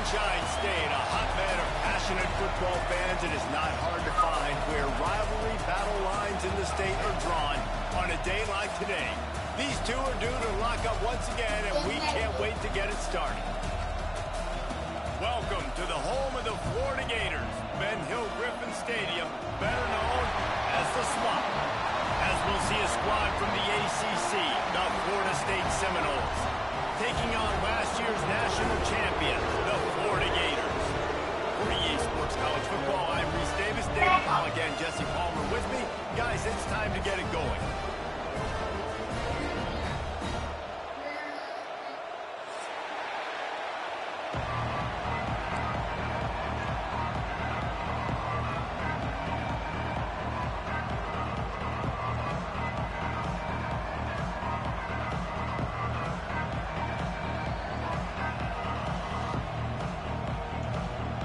Sunshine State, a hotbed of passionate football fans. It is not hard to find where rivalry battle lines in the state are drawn on a day like today. These two are due to lock up once again, and we can't wait to get it started. Welcome to the home of the Florida Gators, Ben Hill Griffin Stadium, better known as the Swamp. As we'll see a squad from the ACC, the Florida State Seminoles, taking on last year's national champions, the Florida Gators. For EA Sports College Football, I'm Reese Davis, David Pollock, and Jesse Palmer with me. Guys, it's time to get it going.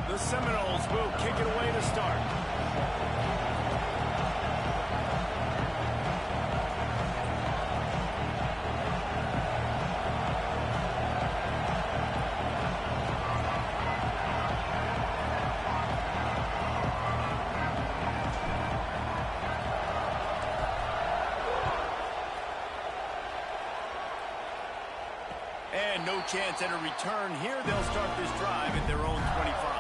The Seminoles will kick it away to start. And no chance at a return here. They'll start this drive at their own 25.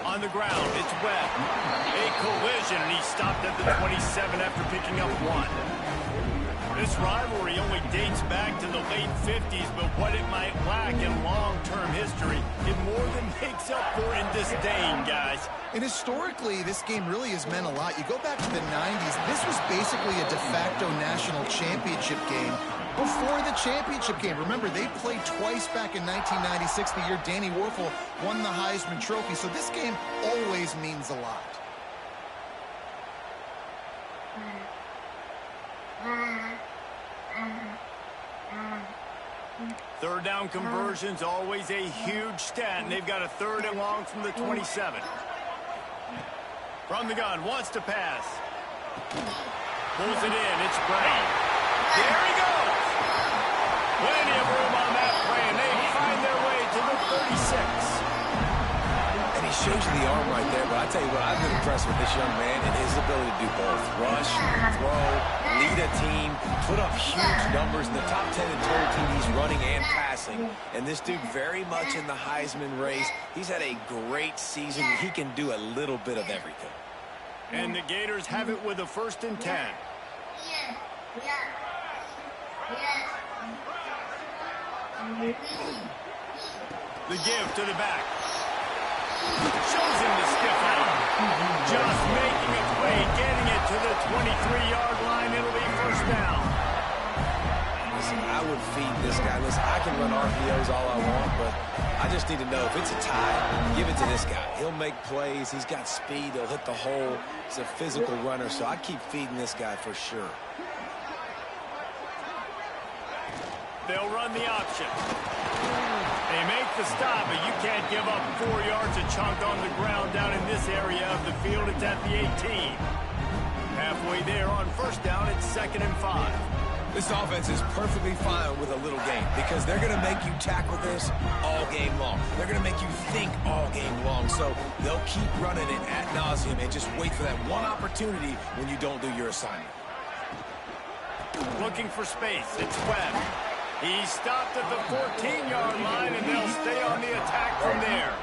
On the ground, it's Webb. A collision, and he stopped at the 27 after picking up one. This rivalry only dates back to the late 50s, but what it might lack in long-term history, it more than makes up for in disdain, guys. And historically, this game really has meant a lot. You go back to the 90s, this was basically a de facto national championship game before the championship game. Remember, they played twice back in 1996, the year Danny Werfel won the Heisman Trophy. So this game always means a lot. Third down conversions, always a huge stat, and they've got a third and long from the 27. From the gun, wants to pass. Pulls it in, it's Brown. There he goes! Plenty of room on that play, and they find their way to the 36. And he shows you the arm right there, but I tell you what, I've been impressed with this young man and his ability to do both. Rush, throw, lead a team, put up huge numbers in the top 10 in total TDs running and passing. And this dude very much in the Heisman race. He's had a great season. He can do a little bit of everything. And the Gators have it with a 1st and 10. The give to the back. Shows him the stiff arm. Just making a play, getting it to the 23-yard line. It'll be 1st down. Listen, I would feed this guy. Listen, I can run RPOs all I want, but I just need to know if it's a tie, give it to this guy. He'll make plays. He's got speed. He'll hit the hole. He's a physical runner, so I keep feeding this guy for sure. They'll run the option. They make the stop, but you can't give up 4 yards a chunk on the ground down in this area of the field. It's at the 18. Halfway there on 1st down, it's 2nd and 5. This offense is perfectly fine with a little game because they're going to make you tackle this all game long. They're going to make you think all game long. So they'll keep running it ad nauseum and just wait for that one opportunity when you don't do your assignment. Looking for space. It's Webb. He stopped at the 14-yard line, and they'll stay on the attack from there.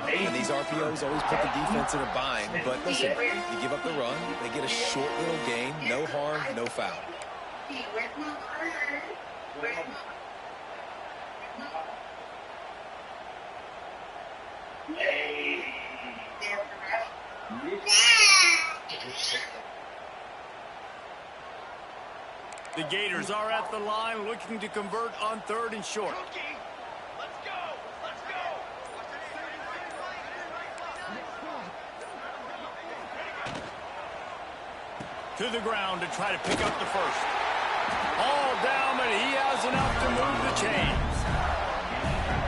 And these RPOs always put the defense in a bind. But listen, you give up the run, they get a short little gain, no harm, no foul. The Gators are at the line looking to convert on 3rd and short. To the ground to try to pick up the first. All down, but he has enough to move the chains.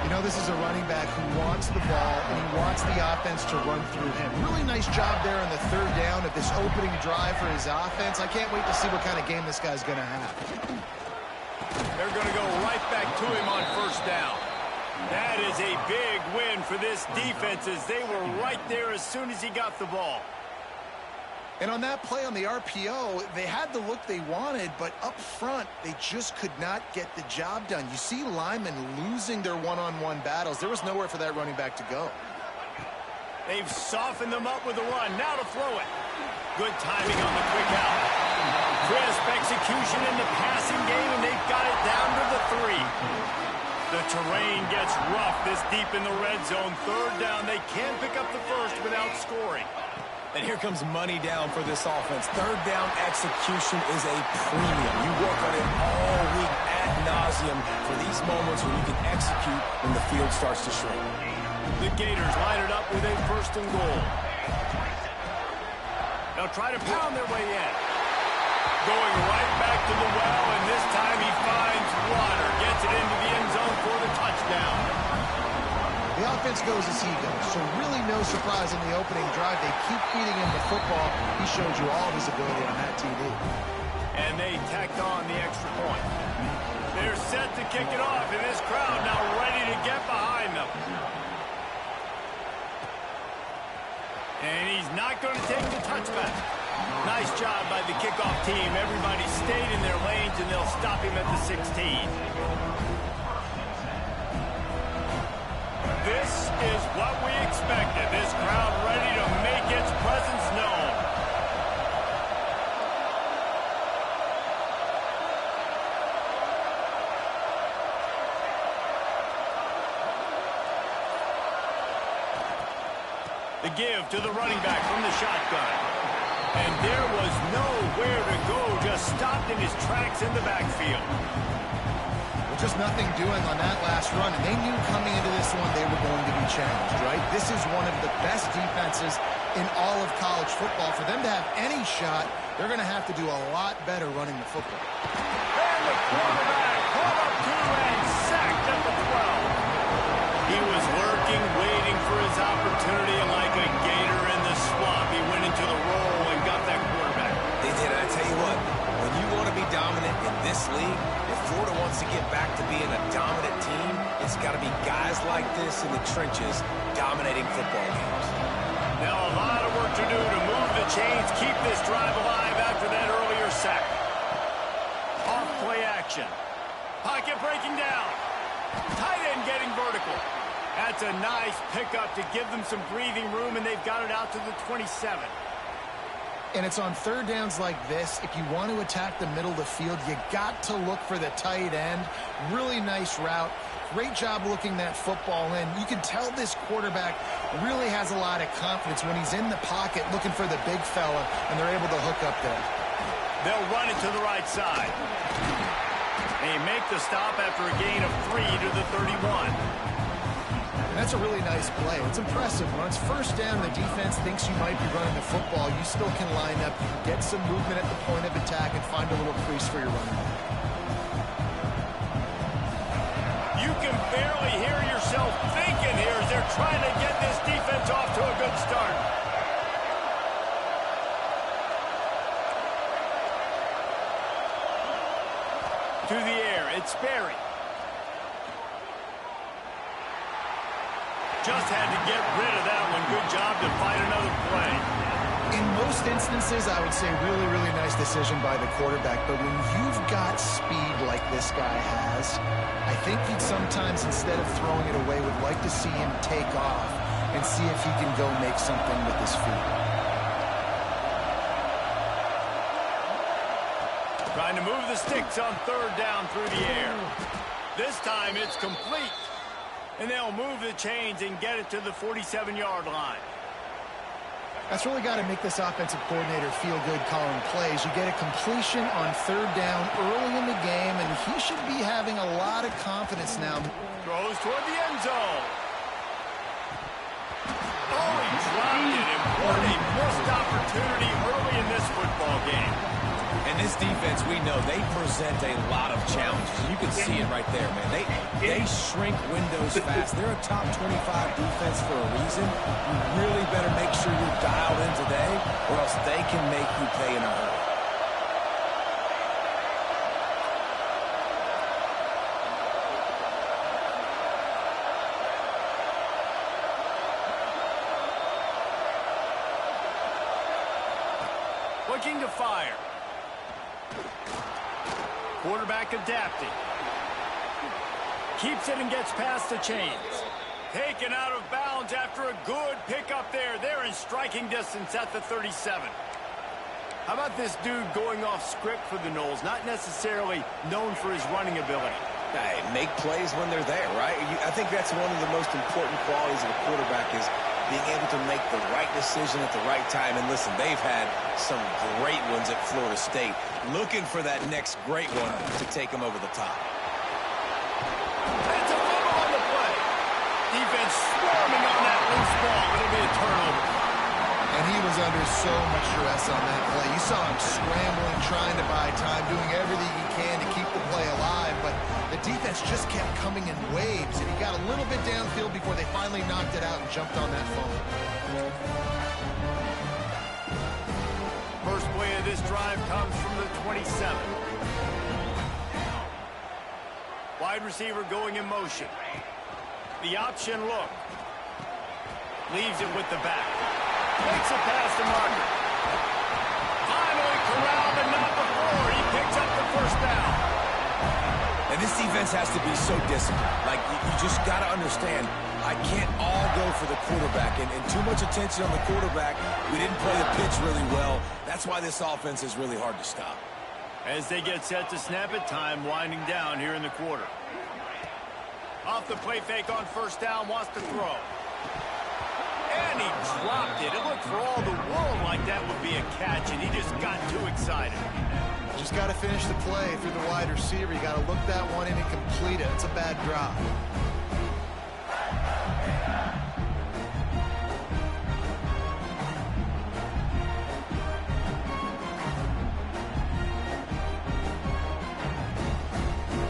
You know, this is a running back who wants the ball, and he wants the offense to run through him. Really nice job there on the third down of this opening drive for his offense. I can't wait to see what kind of game this guy's going to have. They're going to go right back to him on first down. That is a big win for this defense, as they were right there as soon as he got the ball. And on that play on the RPO, they had the look they wanted, but up front, they just could not get the job done. You see linemen losing their one-on-one battles. There was nowhere for that running back to go. They've softened them up with a run. Now to throw it. Good timing on the quick out. Crisp execution in the passing game, and they've got it down to the 3. The terrain gets rough this deep in the red zone. Third down, they can't pick up the first without scoring. And here comes money down for this offense. Third down execution is a premium. You work on it all week ad nauseum for these moments when you can execute when the field starts to shrink. The Gators line it up with a first and goal. They'll try to pound their way in. Going right back to the well, and this time he finds water. Gets it into the end zone for the touchdown. The offense goes as he goes, so really no surprise in the opening drive. They keep feeding him the football. He showed you all of his ability on that TD. And they tacked on the extra point. They're set to kick it off, and this crowd now ready to get behind them. And he's not going to take the touchback. Nice job by the kickoff team. Everybody stayed in their lanes, and they'll stop him at the 16. This is what we expected. This crowd ready to make its presence known. The give to the running back from the shotgun. And there was nowhere to go, just stopped in his tracks in the backfield. Just nothing doing on that last run, and they knew coming into this one they were going to be challenged, right? This is one of the best defenses in all of college football. For them to have any shot, they're going to have to do a lot better running the football. And the quarterback pulled up to and sacked at the 12. He was lurking, waiting for his opportunity, and like a gator in the swamp, he went into the roll and got that quarterback. They did. I tell you what, when you want to be dominant in this league, Florida wants to get back to being a dominant team. It's got to be guys like this in the trenches dominating football games. Now a lot of work to do to move the chains, keep this drive alive after that earlier sack. Off play action. Pocket breaking down. Tight end getting vertical. That's a nice pickup to give them some breathing room, and they've got it out to the 27. And it's on third downs like this. If you want to attack the middle of the field, you got to look for the tight end. Really nice route. Great job looking that football in. You can tell this quarterback really has a lot of confidence when he's in the pocket looking for the big fella, and they're able to hook up there. They'll run it to the right side. They make the stop after a gain of 3 to the 31. And that's a really nice play. It's impressive. When it's first down, the defense thinks you might be running the football. You still can line up, get some movement at the point of attack, and find a little crease for your running back. You can barely hear yourself thinking here as they're trying to get this defense off to a good start. To the air, it's Sperry. Just had to get rid of that one. Good job to find another play. In most instances, I would say really, really nice decision by the quarterback. But when you've got speed like this guy has, I think he'd sometimes, instead of throwing it away, would like to see him take off and see if he can go make something with his feet. Trying to move the sticks on third down through the air. This time it's complete. And they'll move the chains and get it to the 47-yard line. That's really got to make this offensive coordinator feel good calling plays. You get a completion on third down early in the game, and he should be having a lot of confidence now. Throws toward the end zone. Oh, he dropped it, and what a missed opportunity early in this football game. And this defense, we know, they present a lot of challenges. You can see it right there, man. They shrink windows fast. They're a top 25 defense for a reason. You really better make sure you're dialed in today, or else they can make you pay in a hurry. Looking to fire. Quarterback adapting. Keeps it and gets past the chains. Taken out of bounds after a good pickup there. They're in striking distance at the 37. How about this dude going off script for the Noles? Not necessarily known for his running ability. Hey, make plays when they're there, right? I think that's one of the most important qualities of a quarterback is being able to make the right decision at the right time. And listen, they've had some great ones at Florida State. Looking for that next great one to take them over the top. It's a fumble on the play. Defense swarming on that loose ball. It'll be a turnover. And he was under so much stress on that play. You saw him scrambling, trying to buy time, doing everything he can to keep the play alive. But the defense just kept coming in waves, and he got a little bit downfield before they finally knocked it out and jumped on that phone. First play of this drive comes from the 27. Wide receiver going in motion. The option look. Leaves it with the back. Makes it past the marker. Finally corralled, but not before. He picks up the first down. And this defense has to be so disciplined. Like, you just got to understand, I can't all go for the quarterback. And too much attention on the quarterback. We didn't play the pitch really well. That's why this offense is really hard to stop. As they get set to snap it, time winding down here in the quarter. Off the play fake on first down, wants to throw. And he dropped it. It looked for all the world like that would be a catch, and he just got too excited. Just got to finish the play through the wide receiver. You got to look that one in and complete it. It's a bad drop.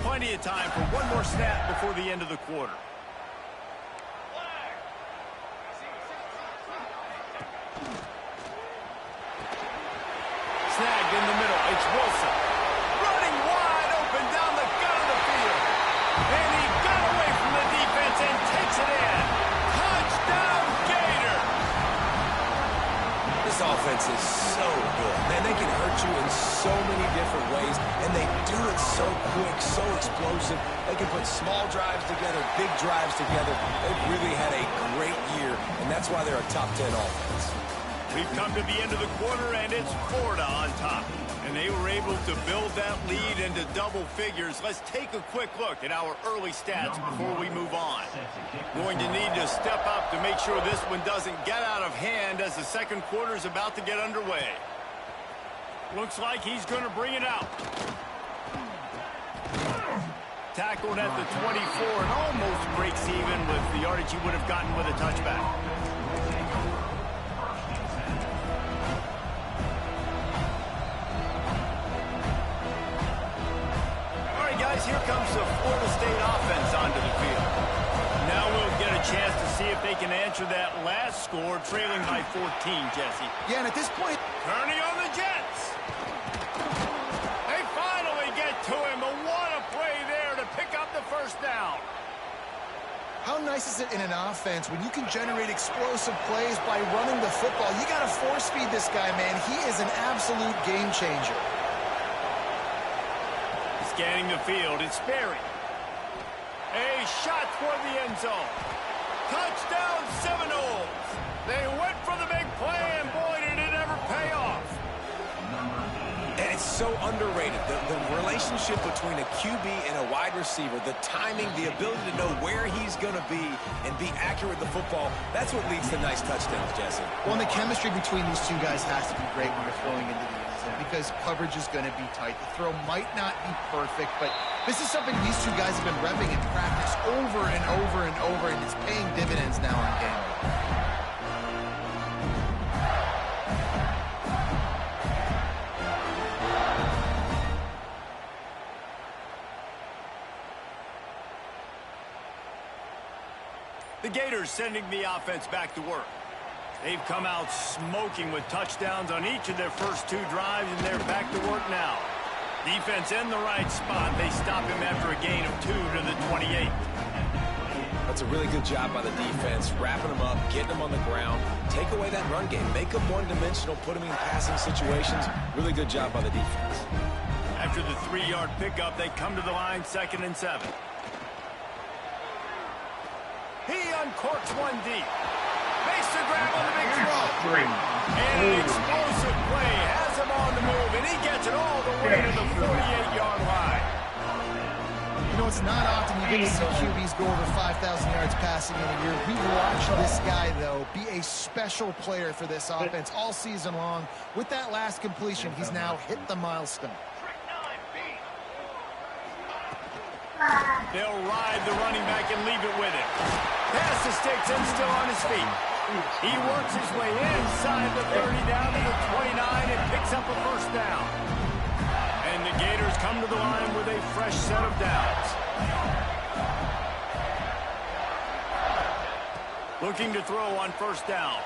Plenty of time for one more snap before the end of the quarter. Snagged in the middle. It's Wilson. Running wide open down the gut of the field. And he got away from the defense and takes it in. Touchdown, Gator! This offense is so good. Man, they can hurt you in so many different ways, and they do it so quick, so explosive. They can put small drives together, big drives together. They've really had a great year, and that's why they're a top 10 offense. We've come to the end of the quarter, and it's Florida on top. And they were able to build that lead into double figures. Let's take a quick look at our early stats before we move on. Going to need to step up to make sure this one doesn't get out of hand as the second quarter is about to get underway. Looks like he's going to bring it out. Tackled at the 24 and almost breaks even with the yardage he would have gotten with a touchback. Here comes the Florida State offense onto the field. Now we'll get a chance to see if they can answer that last score, trailing by 14, Jesse. Yeah, and at this point, turning on the Jets. They finally get to him, but what a play there to pick up the first down. how nice is it in an offense when you can generate explosive plays by running the football? You got to force feed this guy, man. He is an absolute game changer. Scanning the field, it's Sperry. A shot toward the end zone. Touchdown Seminoles. They went for the big play, and boy, did it ever pay off. And it's so underrated. The relationship between a QB and a wide receiver, the timing, the ability to know where he's going to be and be accurate with the football, that's what leads to nice touchdowns, Jesse. Well, and the chemistry between these two guys has to be great when you're throwing into the end zone because coverage is going to be tight. The throw might not be perfect, but this is something these two guys have been repping in practice over and over and over, and it's paying dividends now on game. The Gators sending the offense back to work. They've come out smoking with touchdowns on each of their first 2 drives, and they're back to work now. Defense in the right spot. They stop him after a gain of 2 to the 28. That's a really good job by the defense, wrapping them up, getting them on the ground, take away that run game, make them one-dimensional, put them in passing situations. Really good job by the defense. After the 3-yard pickup, they come to the line, 2nd and 7. He uncorks one deep. Makes the grab on the big throw. And an explosive play has him on the move, and he gets it all the way to the 48-yard line. You know, it's not often you get to see QBs go over 5,000 yards passing in a year. We watched this guy, though, be a special player for this offense all season long. With that last completion, he's now hit the milestone. They'll ride the running back and leave it with him. Pass the sticks and still on his feet. He works his way inside the 30 down to the 29 and picks up a first down. And the Gators come to the line with a fresh set of downs. Looking to throw on first down.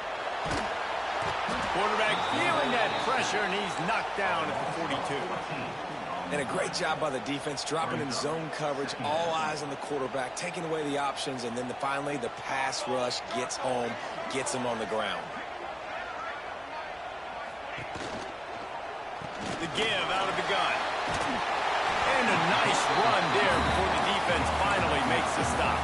Quarterback feeling that pressure, and he's knocked down at the 42. And a great job by the defense, dropping in zone coverage, all eyes on the quarterback, taking away the options, and then finally the pass rush gets home, gets him on the ground. The give out of the gun. And a nice run there before the defense finally makes the stop.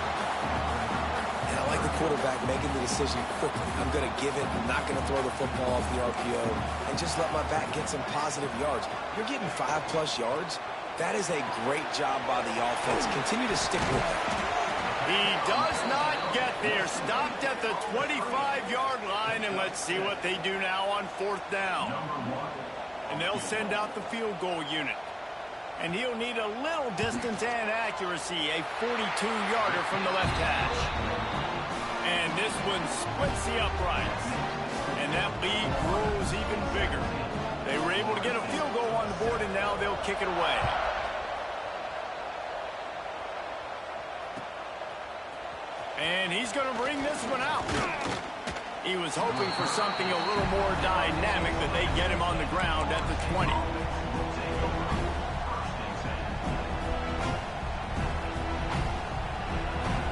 And I like the quarterback making the decision quickly. I'm going to give it. I'm not going to throw the football off the RPO and just let my back get some positive yards. You're getting 5+ yards. That is a great job by the offense. Continue to stick with it. He does not get there. Stopped at the 25-yard line, and let's see what they do now on 4th down. And they'll send out the field goal unit. And he'll need a little distance and accuracy, a 42-yarder from the left hash. And this one splits the uprights. And that lead grows even bigger. They were able to get a field goal on the board, and now they'll kick it away. And he's going to bring this one out. He was hoping for something a little more dynamic, that they get him on the ground at the 20.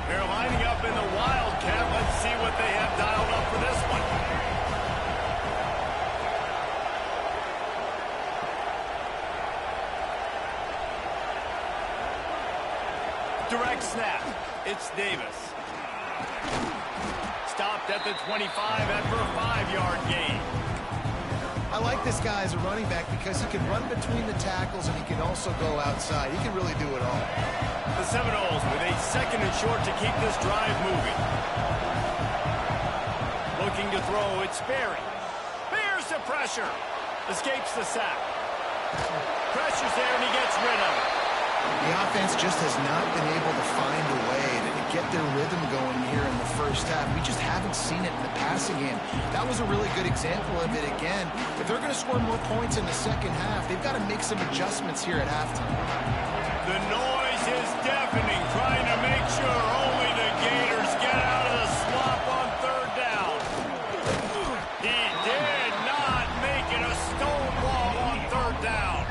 They're lining up in the Wildcat. Let's see what they have dialed up for this one. Direct snap. It's Davis. Stopped at the 25 after a 5-yard gain. I like this guy as a running back because he can run between the tackles and he can also go outside. He can really do it all. The Seminoles with a 2nd and short to keep this drive moving. Looking to throw, it's Berry. Bears the pressure. Escapes the sack. Pressure's there and he gets rid of it. The offense just has not been able to find a way to get their rhythm going here in the first half. We just haven't seen it in the passing game. That was a really good example of it again. If they're going to score more points in the second half, they've got to make some adjustments here at halftime. The noise is deafening, trying to make sure only the Gators get out of the slump on 3rd down. He did not make it a stonewall on 3rd down.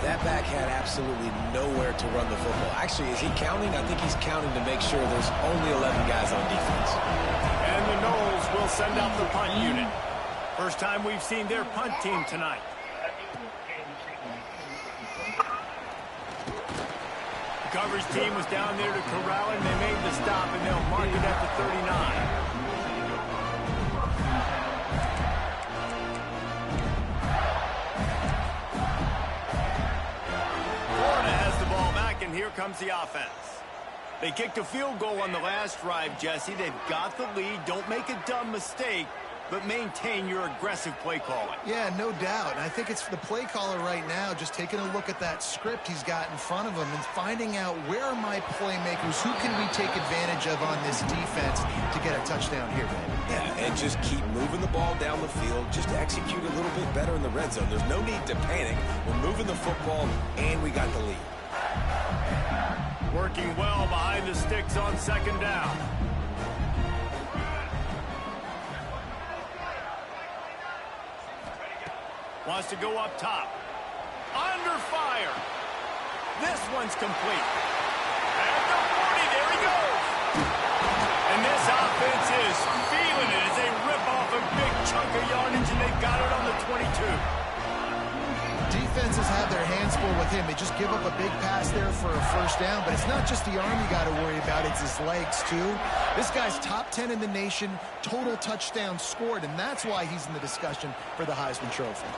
That back had absolutely nowhere to run the football. Actually, is he counting? I think he's counting to make sure there's only 11 guys on defense. And the Noles will send out the punt unit. First time we've seen their punt team tonight. The coverage team was down there to corral him. They made the stop, and they'll mark it at the 39. Here comes the offense. They kicked a field goal on the last drive, Jesse. They've got the lead. Don't make a dumb mistake, but maintain your aggressive play calling. Yeah, no doubt. And I think it's the play caller right now just taking a look at that script he's got in front of him and finding out where are my playmakers, who can we take advantage of on this defense to get a touchdown here, man. Yeah, and just keep moving the ball down the field. Just execute a little bit better in the red zone. There's no need to panic. We're moving the football, and we got the lead. Working well behind the sticks on 2nd down. Wants to go up top. Under fire. This one's complete. At the 40, there he goes. And this offense is feeling it as they rip off a big chunk of yardage, and they've got it on the 22. Defenses have their hands full with him. They just give up a big pass there for a first down, but it's not just the arm you got to worry about, it's his legs too. This guy's top 10 in the nation, total touchdowns scored, and that's why he's in the discussion for the Heisman Trophy.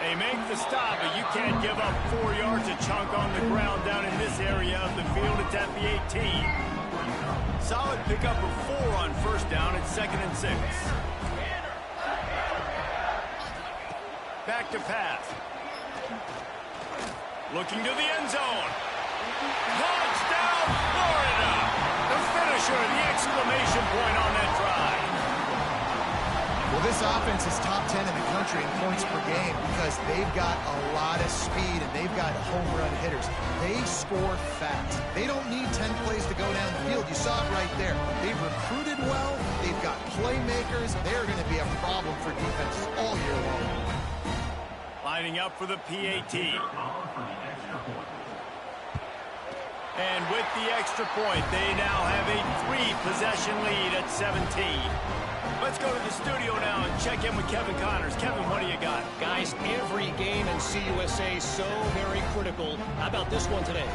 They make the stop, but you can't give up 4 yards a chunk on the ground down in this area of the field. It's at the 18. Solid pickup of 4 on first down. It's 2nd and 6. Back to pass. Looking to the end zone. Touchdown, Florida! The finisher, the exclamation point on that drive. Well, this offense is top 10 in the country in points per game because they've got a lot of speed and they've got home run hitters. They score fast. They don't need 10 plays to go down the field. You saw it right there. They've recruited well. They've got playmakers. They're going to be a problem for defenses all year long. Lining up for the PAT. And with the extra point, they now have a 3-possession lead at 17. Let's go to the studio now and check in with Kevin Connors. Kevin, what do you got? Guys, every game in CUSA is so very critical. How about this one today?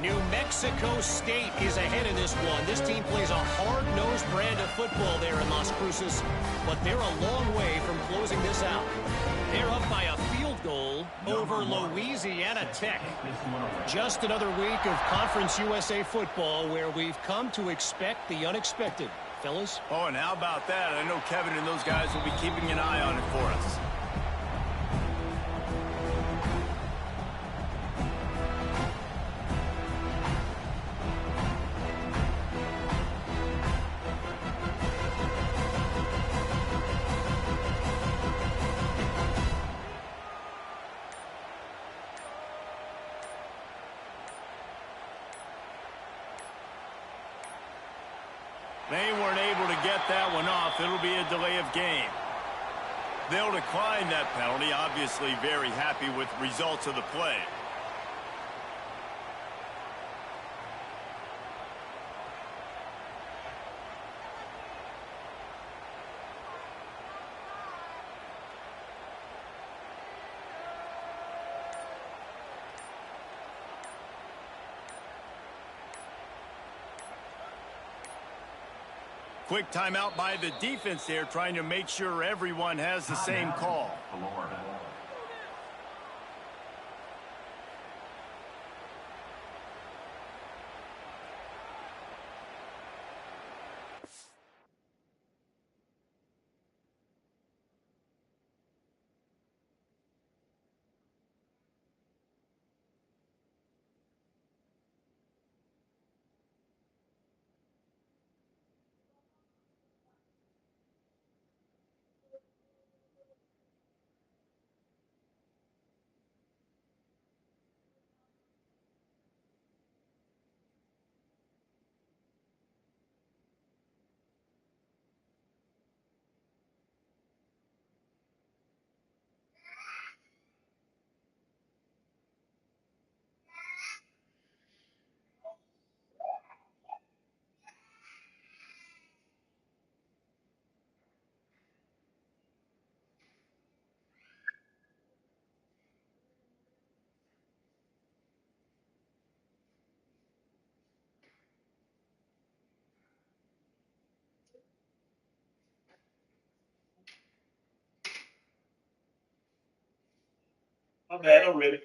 New Mexico State is ahead in this one. This team plays a hard-nosed brand of football there in Las Cruces, but they're a long way from closing this out. They're up by a field goal over Louisiana Tech. Just another week of Conference USA football where we've come to expect the unexpected. Fellas? Oh, and how about that? I know Kevin and those guys will be keeping an eye on it for us. They weren't able to get that one off. It'll be a delay of game. They'll decline that penalty. Obviously very happy with results of the play. Quick timeout by the defense there, trying to make sure everyone has the same call. My bad, I'm ready.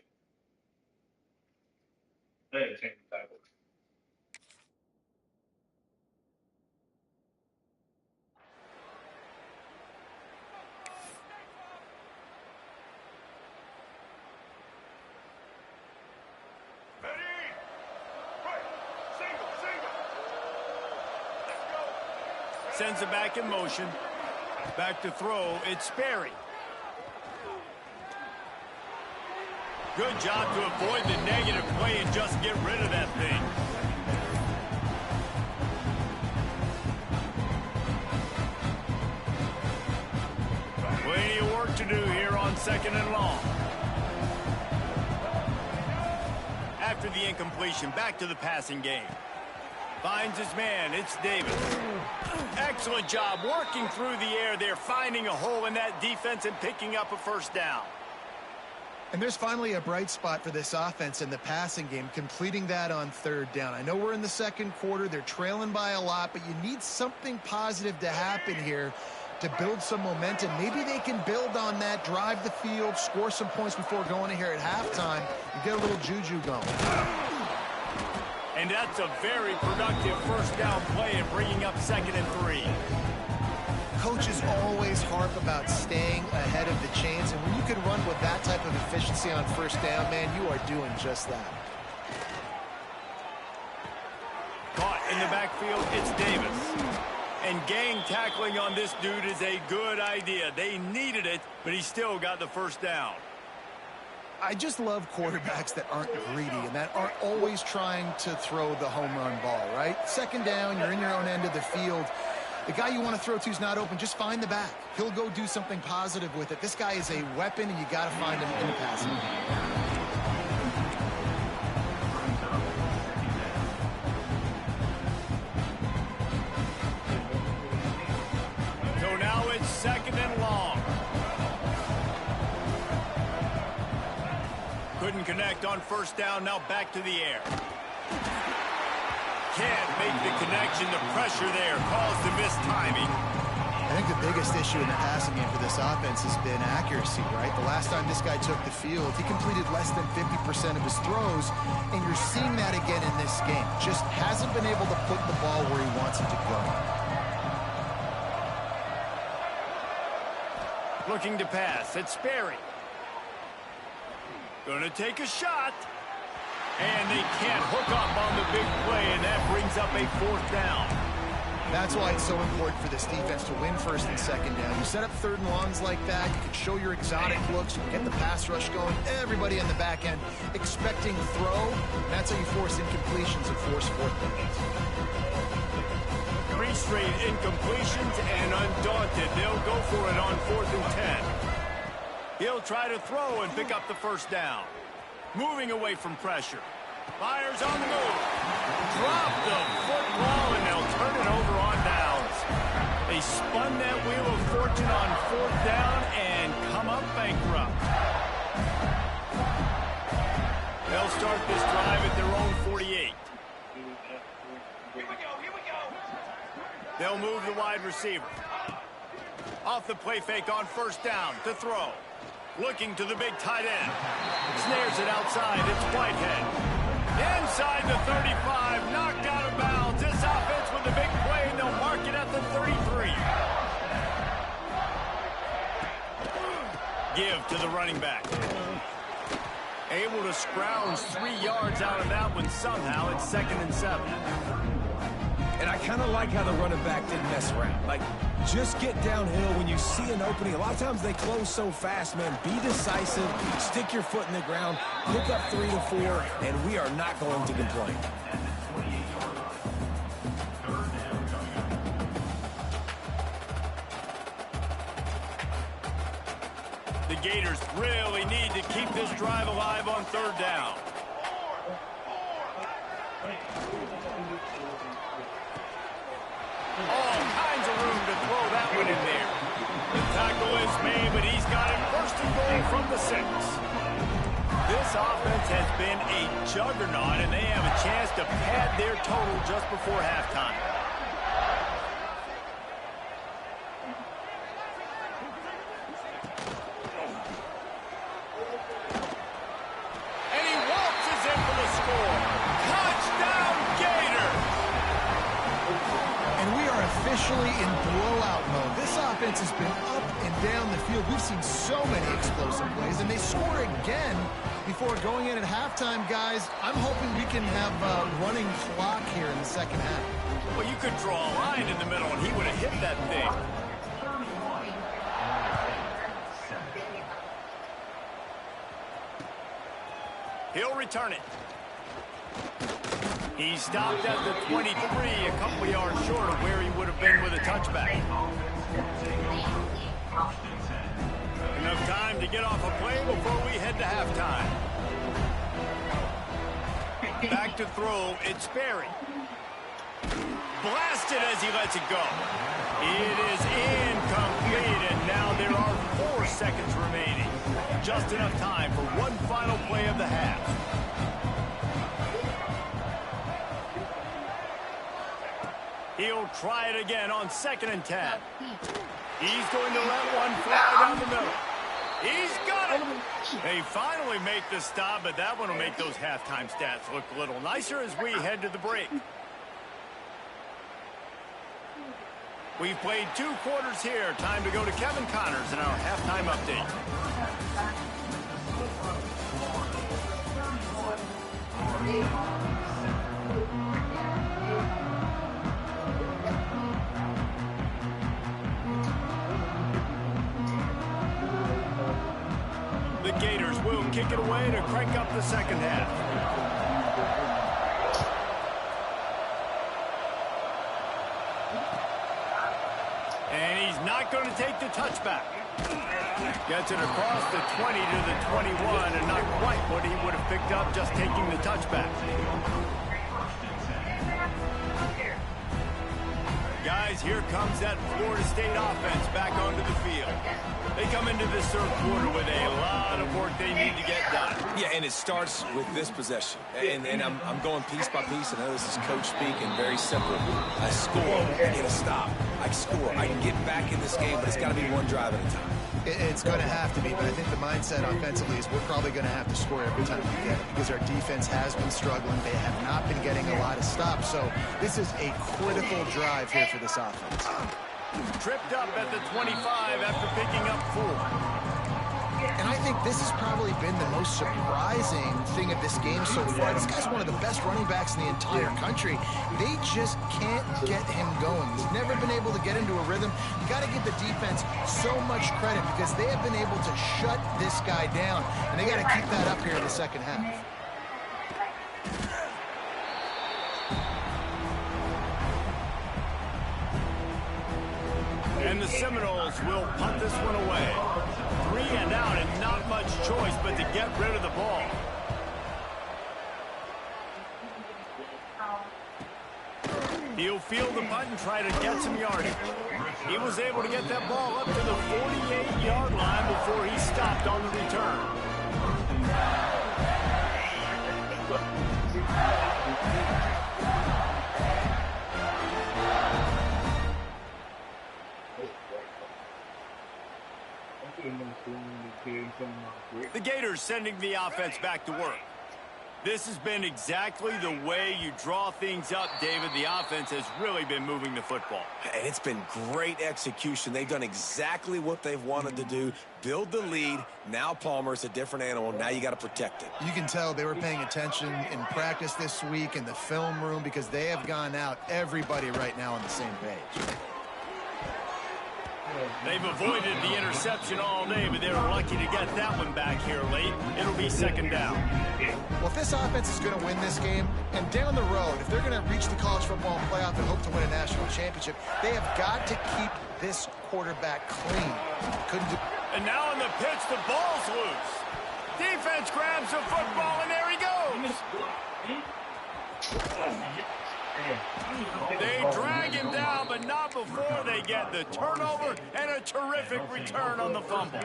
I had to change the title. Sends it back in motion. Back to throw. It's Sperry. Good job to avoid the negative play and just get rid of that thing. Plenty of work to second and long. After the incompletion, back to the passing game. Finds his man. It's Davis. Excellent job working through the air there, finding a hole in that defense and picking up a first down. And there's finally a bright spot for this offense in the passing game, completing that on third down. I know we're in the second quarter. They're trailing by a lot, but you need something positive to happen here to build some momentum. Maybe they can build on that, drive the field, score some points before going in here at halftime, and get a little juju going. And that's a very productive first down play and bringing up 2nd and 3. Coaches always harp about staying ahead of the chains, and when you can run with that type of efficiency on first down, man, you are doing just that. Caught in the backfield, it's Davis. And gang tackling on this dude is a good idea. They needed it, but he still got the first down. I just love quarterbacks that aren't greedy and that aren't always trying to throw the home run ball, right? Second down, you're in your own end of the field. The guy you want to throw to is not open. Just find the back. He'll go do something positive with it. This guy is a weapon, and you got to find him in the passing game. So now it's 2nd and long. Couldn't connect on first down. Now back to the air. Can't make the connection. The pressure there caused the missed timing. I think the biggest issue in the passing game for this offense has been accuracy, right? The last time this guy took the field, he completed less than 50% of his throws, and you're seeing that again in this game. Just hasn't been able to put the ball where he wants it to go. Looking to pass. It's Sperry. Gonna take a shot. And they can't hook up on the big play, and that brings up a 4th down. That's why it's so important for this defense to win first and second down. You set up third and longs like that, you can show your exotic looks, you get the pass rush going, everybody on the back end expecting throw. That's how you force incompletions and force 4th downs. 3 straight incompletions, and undaunted, they'll go for it on 4th and 10. He'll try to throw and pick up the first down. Moving away from pressure. Fires on the move. Drop the football, and they'll turn it over on downs. They spun that wheel of fortune on 4th down and come up bankrupt. They'll start this drive at their own 48. Here we go. They'll move the wide receiver. Off the play fake on first down to throw. Looking to the big tight end. Snares it outside. It's Whitehead. Inside the 35. Knocked out of bounds. This offense with the big play, and they'll mark it at the 33. Give to the running back. Able to scrounge 3 yards out of that one somehow. It's 2nd and 7. And I kind of like how the running back didn't mess around. Like, just get downhill when you see an opening. A lot of times they close so fast, man. Be decisive, stick your foot in the ground, pick up 3 to 4, and we are not going to complain. The Gators really need to keep this drive alive on 3rd down. All kinds of room to throw that one in there. The tackle is made, but he's got it 1st and goal from the 6. This offense has been a juggernaut, and they have a chance to pad their total just before halftime. And he waltzes in for the score. Touchdown, Gators! And we are officially in blowout mode. This offense has been up and down the field. We've seen so many explosive plays, and they score again before going in at halftime, guys. I'm hoping we can have a running clock here in the second half. Well, you could draw a line in the middle, and he would have hit that thing. He'll return it. He stopped at the 23, a couple yards short of where he would have been with a touchback. Enough time to get off a play before we head to halftime. Back to throw, it's Berry. Blasted as he lets it go. It is incomplete, and now there are 4 seconds remaining. Just enough time for one final play of the half. He'll try it again on 2nd and 10. He's going to let one fly down the middle. He's got it. They finally make the stop, but that one will make those halftime stats look a little nicer as we head to the break. We've played 2 quarters here. Time to go to Kevin Connors in our halftime update. The Gators will kick it away to crank up the second half. And he's not going to take the touchback. Gets it across the 20 to the 21, and not quite what he would have picked up just taking the touchback. Guys, here comes that Florida State offense back onto the field. They come into this 3rd quarter with a lot of work they need to get done. Yeah, and it starts with this possession. And I'm going piece by piece. I know this is coach speak and very simple. I score, I get a stop. I score, I can get back in this game, but it's got to be one drive at a time. It's going to have to be, but I think the mindset offensively is we're probably going to have to score every time we get it because our defense has been struggling. They have not been getting a lot of stops, so this is a critical drive here for this offense. Tripped up at the 25 after picking up 4. And I think this has probably been the most surprising thing of this game so far. This guy's one of the best running backs in the entire country. They just can't get him going. He's never been able to get into a rhythm. You got to give the defense so much credit because they have been able to shut this guy down, and they got to keep that up here in the second half. And the Seminoles will punt this one away. 3 and out, and not much choice but to get rid of the ball. He'll field the punt and try to get some yardage. He was able to get that ball up to the 48-yard line before he stopped on the return. The Gators sending the offense back to work. This has been exactly the way you draw things up, David. The offense has really been moving the football. And it's been great execution. They've done exactly what they've wanted to do. Build the lead. Now Palmer's a different animal. Now you got to protect it. You can tell they were paying attention in practice this week in the film room because they have gone out, everybody right now on the same page. They've avoided the interception all day, but they were lucky to get that one back here late. It'll be 2nd down. Well, if this offense is going to win this game, and down the road, if they're going to reach the college football playoff and hope to win a national championship, they have got to keep this quarterback clean. Couldn't do. And now on the pitch, the ball's loose. Defense grabs the football, and there he goes. They drag him down, but not before they get the turnover and a terrific return on the fumble.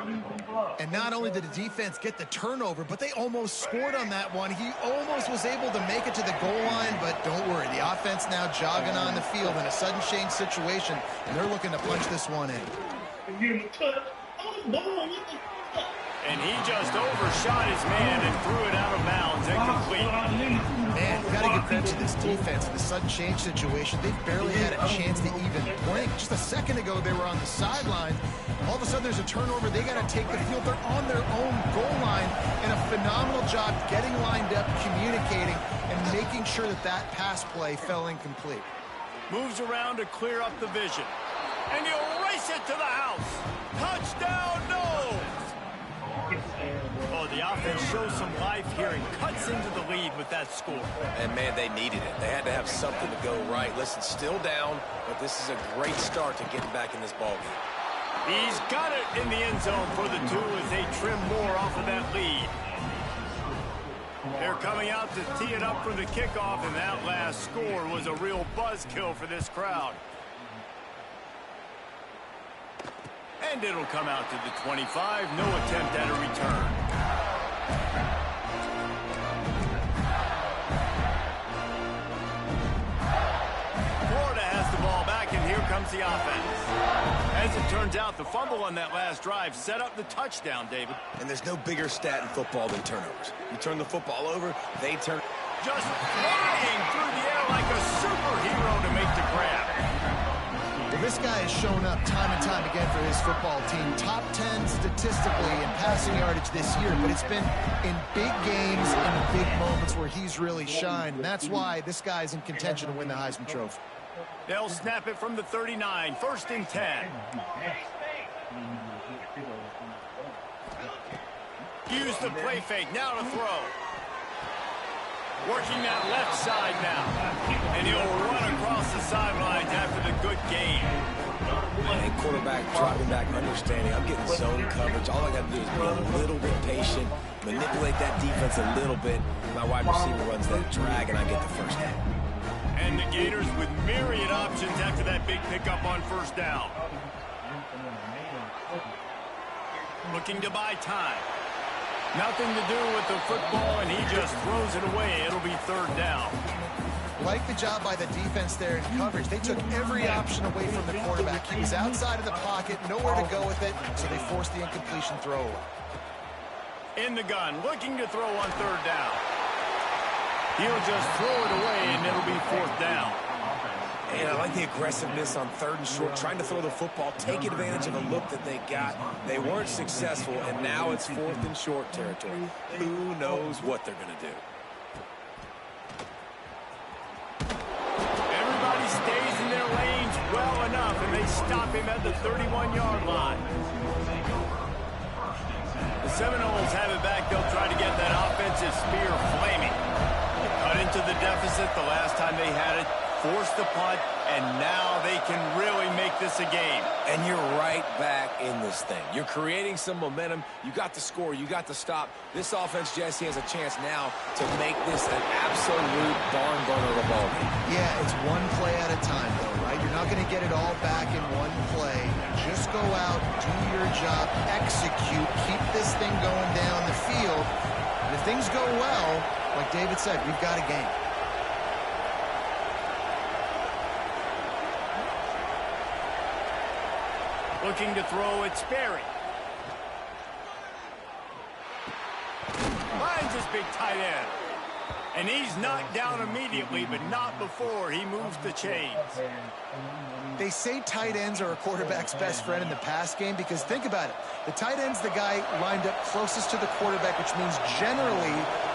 And not only did the defense get the turnover, but they almost scored on that one. He almost was able to make it to the goal line, but don't worry. The offense now jogging on the field in a sudden change situation, and they're looking to punch this one in. And he just overshot his man and threw it out of bounds, incomplete. Man, you got to give credit to this defense in the sudden change situation. They barely had a chance to even blink. Just a second ago, they were on the sideline. All of a sudden, there's a turnover. They got to take the field. They're on their own goal line, and a phenomenal job getting lined up, communicating, and making sure that that pass play fell incomplete. Moves around to clear up the vision. And he'll race it to the house. Touchdown, no! Oh, the offense shows some life here and cuts into the lead with that score. And, man, they needed it. They had to have something to go right. Listen, still down, but this is a great start to getting back in this ballgame. He's got it in the end zone for the 2 as they trim more off of that lead. They're coming out to tee it up for the kickoff, and that last score was a real buzzkill for this crowd. And it'll come out to the 25. No attempt at a return. Florida has the ball back, and here comes the offense. As it turns out, the fumble on that last drive set up the touchdown, David. And there's no bigger stat in football than turnovers. You turn the football over, they turn. Just flying through the air like a superhero to make the grab. Well, this guy has shown up time and time again for his football team. Top 10 statistically in passing yardage this year, but it's been in big games and big moments where he's really shined. And that's why this guy's in contention to win the Heisman Trophy. They'll snap it from the 39, 1st and 10. Use the play fake, now to throw. Working that left side now. And he'll run across the sidelines after the good gain. And quarterback dropping back, understanding I'm getting zone coverage. All I got to do is be a little bit patient, manipulate that defense a little bit. My wide receiver runs that drag, and I get the first down. And the Gators with myriad options after that big pickup on 1st down. Looking to buy time. Nothing to do with the football, and he just throws it away. It'll be 3rd down. Like the job by the defense there in coverage. They took every option away from the quarterback. He was outside of the pocket, nowhere to go with it, so they forced the incompletion throw away. In the gun, looking to throw on 3rd down. He'll just throw it away, and it'll be 4th down. And I like the aggressiveness on 3rd and short, trying to throw the football, take advantage of a look that they got. They weren't successful, and now it's 4th and short territory. Who knows what they're going to do? Everybody stays in their lanes well enough, and they stop him at the 31-yard line. The Seminoles have it back. They'll try to get that offensive spear flaming. They cut into the deficit the last time they had it. Force the punt, and now they can really make this a game. And you're right back in this thing. You're creating some momentum. You got the score. You got the stop. This offense, Jesse, has a chance now to make this an absolute barn burner of a ball game. Yeah, it's one play at a time, though, right? You're not going to get it all back in one play. Just go out, do your job, execute, keep this thing going down the field. And if things go well, like David said, we've got a game. Looking to throw, it's Sperry. Finds his big tight end. And he's knocked down immediately, but not before he moves the chains. They say tight ends are a quarterback's best friend in the pass game because think about it. The tight end's the guy lined up closest to the quarterback, which means generally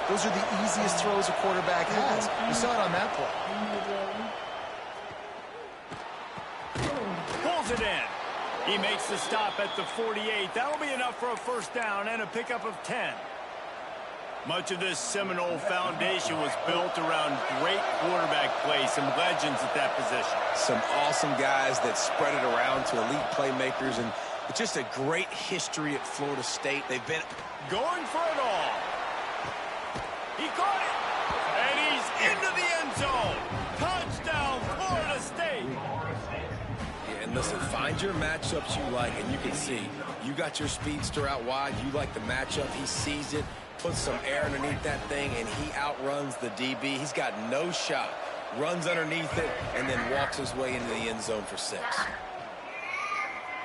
those are the easiest throws a quarterback has. You saw it on that play. Pulls it in. He makes the stop at the 48. That'll be enough for a 1st down and a pickup of 10. Much of this Seminole foundation was built around great quarterback play, some legends at that position. Some awesome guys that spread it around to elite playmakers, and just a great history at Florida State. They've been going for it all. He caught it, and he's into the end zone. Touchdown, Florida State. And listen, find your matchups you like, and you can see you got your speedster out wide. You like the matchup. He sees it, puts some air underneath that thing, and he outruns the DB. He's got no shot. Runs underneath it, and then walks his way into the end zone for 6.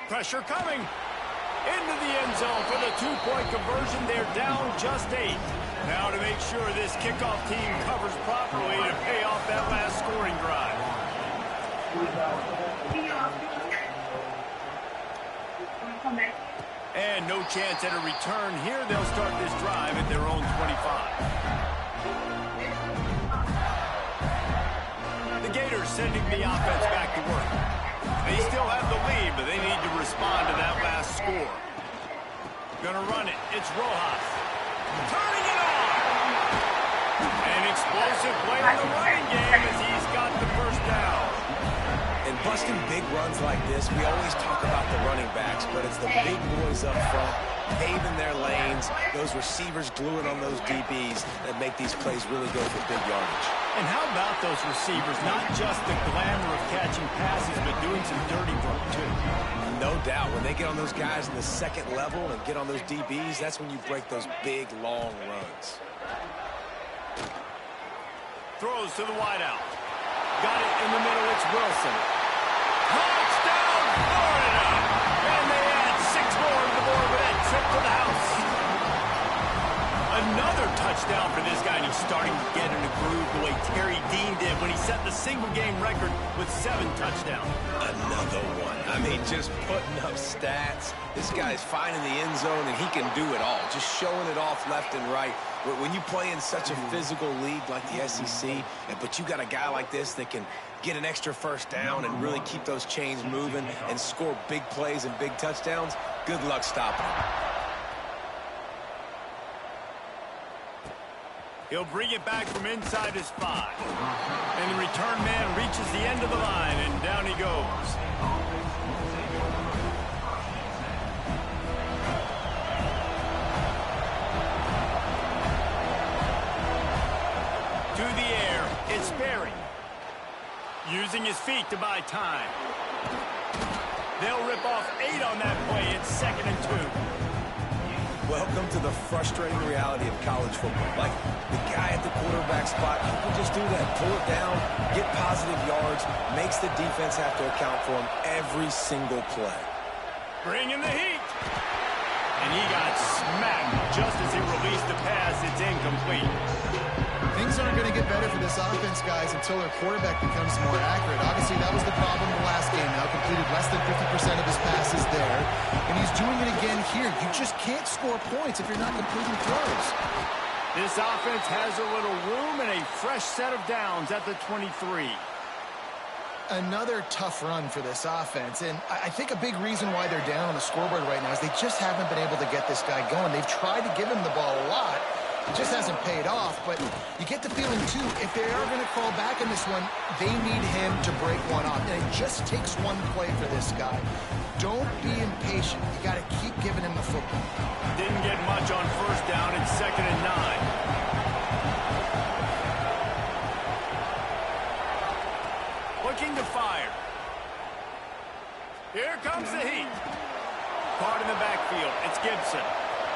Pressure coming. Into the end zone for the 2-point conversion. They're down just 8. Now to make sure this kickoff team covers properly to pay off that last scoring drive. And no chance at a return here. They'll start this drive at their own 25. The Gators sending the offense back to work. They still have the lead, but they need to respond to that last score. Gonna run it. It's Rojas. Turning it on. An explosive play in the running game as he's got the 1st down. And busting big runs like this, we always talk about the running backs, but it's the big boys up front, paving their lanes, those receivers gluing on those DBs that make these plays really go for big yardage. And how about those receivers? Not just the glamour of catching passes, but doing some dirty work, too. No doubt. When they get on those guys in the second level and get on those DBs, that's when you break those big, long runs. Throws to the wideout. Got it in the middle. It's Wilson. Touchdown, Florida! And they add 6 more to the board with that trip to the house. Another touchdown for this guy, and he's starting to get in a groove the way Terry Dean did when he set the single-game record with 7 touchdowns. Another one. I mean, just putting up stats. This guy's finding the end zone, and he can do it all. Just showing it off left and right. When you play in such a physical league like the SEC, but you got a guy like this that can get an extra first down and really keep those chains moving and score big plays and big touchdowns, good luck stopping him. He'll bring it back from inside his 5. And the return man reaches the end of the line, and down he goes. To the air, it's Berry. Using his feet to buy time. They'll rip off 8 on that play. It's 2nd and 2. Welcome to the frustrating reality of college football. Like, the guy at the quarterback spot, he can just do that. Pull it down, get positive yards, makes the defense have to account for him every single play. Bring in the heat. And he got smacked just as he released the pass. It's incomplete. Things aren't going to get better for this offense, guys, until their quarterback becomes more accurate. Obviously, that was the problem the last game. Now completed less than 50% of his passes there, and he's doing it again here. You just can't score points if you're not completing throws. This offense has a little room and a fresh set of downs at the 23. Another tough run for this offense, and I think a big reason why they're down on the scoreboard right now is they just haven't been able to get this guy going. They've tried to give him the ball a lot. It just hasn't paid off, but you get the feeling, too, if they are going to crawl back in this one, they need him to break one off. And it just takes one play for this guy. Don't be impatient. You got to keep giving him the football. Didn't get much on first down. It's 2nd and 9. Looking to fire. Here comes the heat. Caught in the backfield. It's Gibson.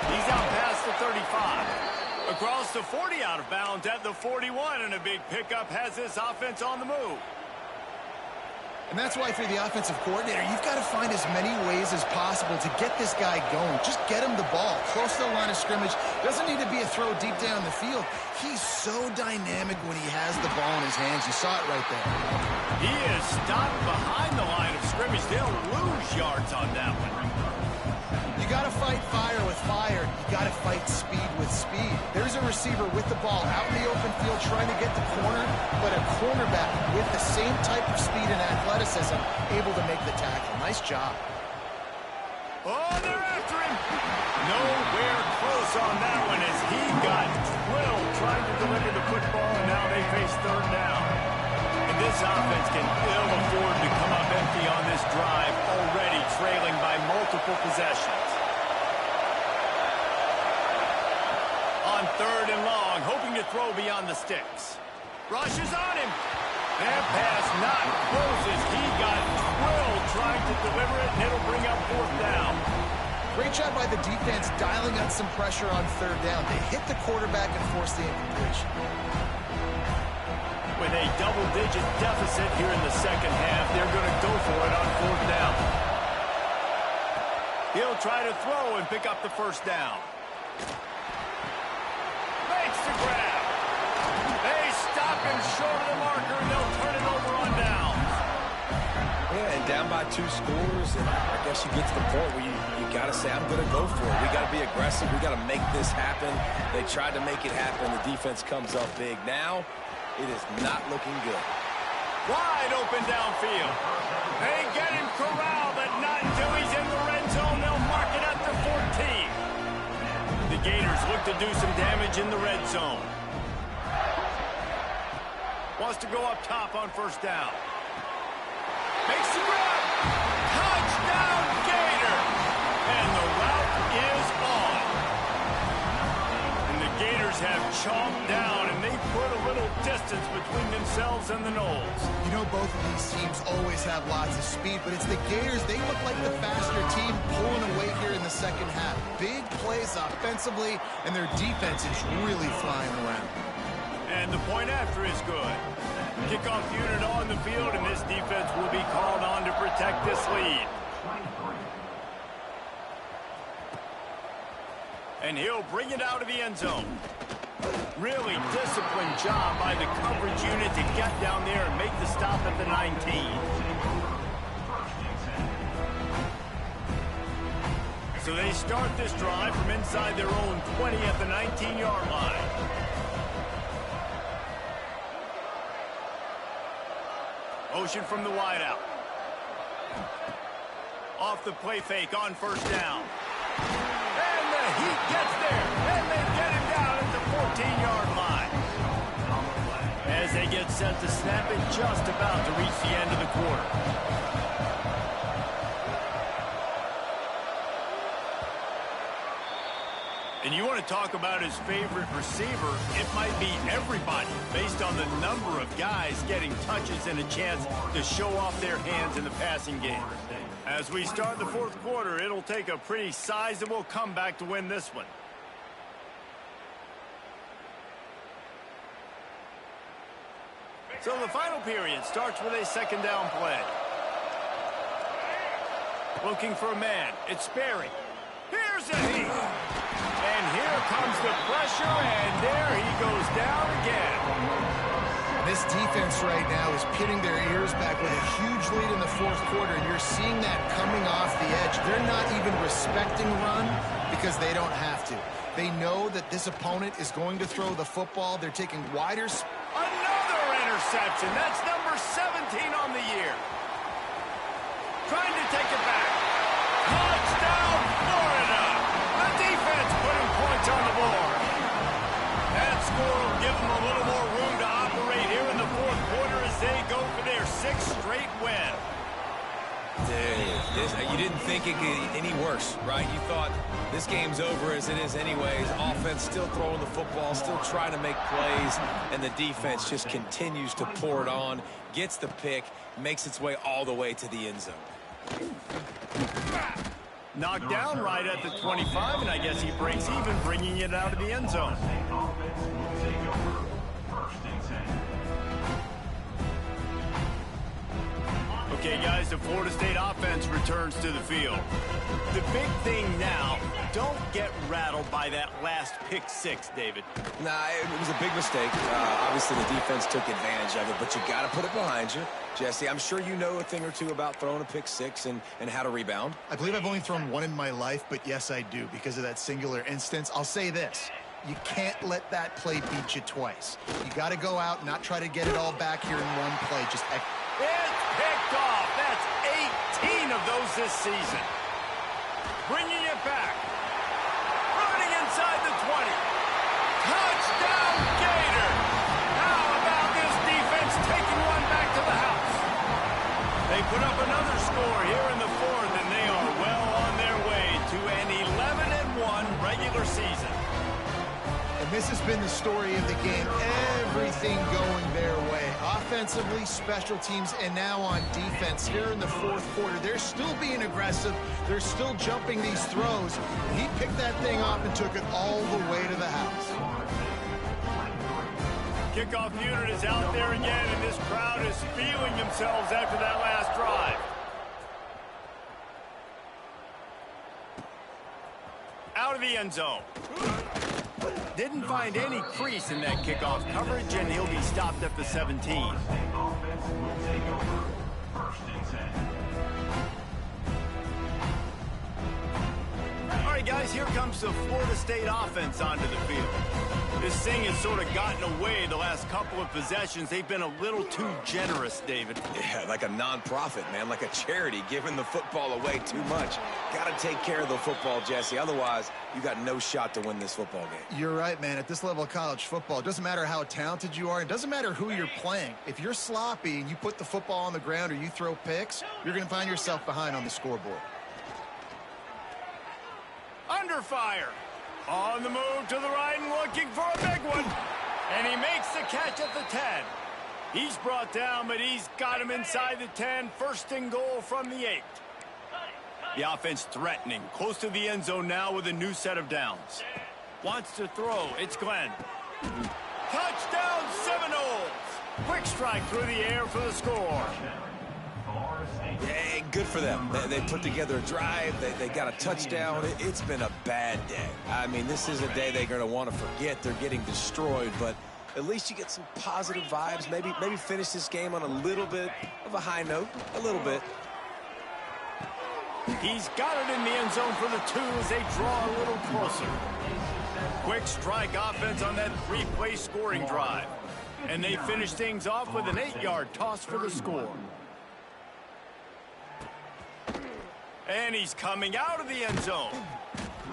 He's out past the 35. Across the 40, out of bounds at the 41, and a big pickup has this offense on the move. And that's why for the offensive coordinator, you've got to find as many ways as possible to get this guy going. Just get him the ball close to the line of scrimmage. Doesn't need to be a throw deep down the field. He's so dynamic when he has the ball in his hands. You saw it right there. He is stopped behind the line of scrimmage. They'll lose yards on that one. You got to fight fire with fire. You got to fight speed with speed. There's a receiver with the ball out in the open field trying to get the corner, but a cornerback with the same type of speed and athleticism able to make the tackle. Nice job. Oh, they're after him. Nowhere close on that one as he got drilled trying to deliver the football, and now they face 3rd down. And this offense can ill afford to come up empty on this drive, already trailing by multiple possessions. On 3rd and long, hoping to throw beyond the sticks. Rushes on him. That pass not close as he got drilled trying to deliver it, and it'll bring up 4th down. Great job by the defense dialing up some pressure on 3rd down. They hit the quarterback and forced the incompletion. With a double-digit deficit here in the 2nd half, they're going to go for it on 4th down. He'll try to throw and pick up the 1st down. Makes the grab. They stop him short of the marker, and they'll turn it over on downs. Yeah, and down by 2 scores, and I guess you get to the point where you got to say, I'm going to go for it. We got to be aggressive. We got to make this happen. They tried to make it happen. The defense comes up big. Now, it is not looking good. Wide open downfield. They get him corralled, but not until he's in the red zone. They'll mark it at the 14. The Gators look to do some damage in the red zone. Wants to go up top on 1st down. Makes the grab. Touchdown, Gator. And the route is on. And the Gators have chomped down, and they put a little distance between themselves and the Noles. You know, both of these teams always have lots of speed, but it's the Gators. They look like the faster team pulling away here in the second half. Big plays offensively, and their defense is really flying around. And the point after is good. Kickoff unit on the field, and this defense will be called on to protect this lead. And he'll bring it out of the end zone. Really disciplined job by the coverage unit to get down there and make the stop at the 19. So they start this drive from inside their own 20 at the 19-yard line. Motion from the wideout. Off the play fake on first down. And the heat gets there. And they get him down at the 14-yard line. As they get set to snap it, just about to reach the end of the quarter. And you want to talk about his favorite receiver, it might be everybody based on the number of guys getting touches and a chance to show off their hands in the passing game. As we start the fourth quarter, it'll take a pretty sizable comeback to win this one. So the final period starts with a second down play. Looking for a man. It's Sperry. Here's a heat. And here comes the pressure, and there he goes down again. This defense right now is pitting their ears back with a huge lead in the fourth quarter, and you're seeing that coming off the edge. They're not even respecting run because they don't have to. They know that this opponent is going to throw the football. They're taking wider. Another interception. That's number 17 on the year. Trying to take it back. Touchdown, Florida. The defense putting points on the board. That score will give them a little more room to operate here in the fourth quarter as they go for their 6th straight win. You didn't think it could get any worse, right? You thought this game's over as it is anyways. Offense still throwing the football, still trying to make plays, and the defense just continues to pour it on, gets the pick, makes its way all the way to the end zone. Knocked down right at the 25, and I guess he breaks even, bringing it out of the end zone. Okay, guys, the Florida State offense returns to the field. The big thing now, don't get rattled by that last pick six, David. Nah, it was a big mistake. Obviously, the defense took advantage of it, but you got to put it behind you. Jesse, I'm sure you know a thing or two about throwing a pick six and how to rebound. I believe I've only thrown one in my life, but yes, I do because of that singular instance. I'll say this. You can't let that play beat you twice. You got to go out and not try to get it all back here in one play. Just it's picked off. That's 18 of those this season. Bringing it back. Running inside the 20. Touchdown, Gator. How about this defense taking one back to the house? They put up another score here in the fourth, and they are well on their way to an 11-1 regular season. And this has been the story of the game. Everything going their way. Offensively, special teams, and now on defense here in the fourth quarter. They're still being aggressive. They're still jumping these throws. He picked that thing off and took it all the way to the house. Kickoff unit is out there again, and this crowd is feeling themselves after that last drive. Out of the end zone. Didn't find any crease in that kickoff coverage, and he'll be stopped at the 17. All right, guys, here comes the Florida State offense onto the field. This thing has sort of gotten away the last couple of possessions. They've been a little too generous, David. Yeah, like a non-profit, man, like a charity, giving the football away too much. Got to take care of the football, Jesse. Otherwise, you got no shot to win this football game. You're right, man. At this level of college football, it doesn't matter how talented you are. It doesn't matter who you're playing. If you're sloppy and you put the football on the ground or you throw picks, you're going to find yourself behind on the scoreboard. Under fire. On the move to the right and looking for a big one. And he makes the catch at the 10. He's brought down, but he's got him inside the 10. First and goal from the 8. The offense threatening. Close to the end zone now with a new set of downs. Wants to throw. It's Glenn. Touchdown Seminoles. Quick strike through the air for the score. Hey, good for them. They put together a drive. They got a touchdown. It's been a bad day. I mean, this is a day they're going to want to forget. They're getting destroyed, but at least you get some positive vibes. Maybe finish this game on a little bit of a high note. A little bit. He's got it in the end zone for the 2 as they draw a little closer. Quick strike offense on that 3-play scoring drive. And they finish things off with an 8-yard toss for the score. And he's coming out of the end zone.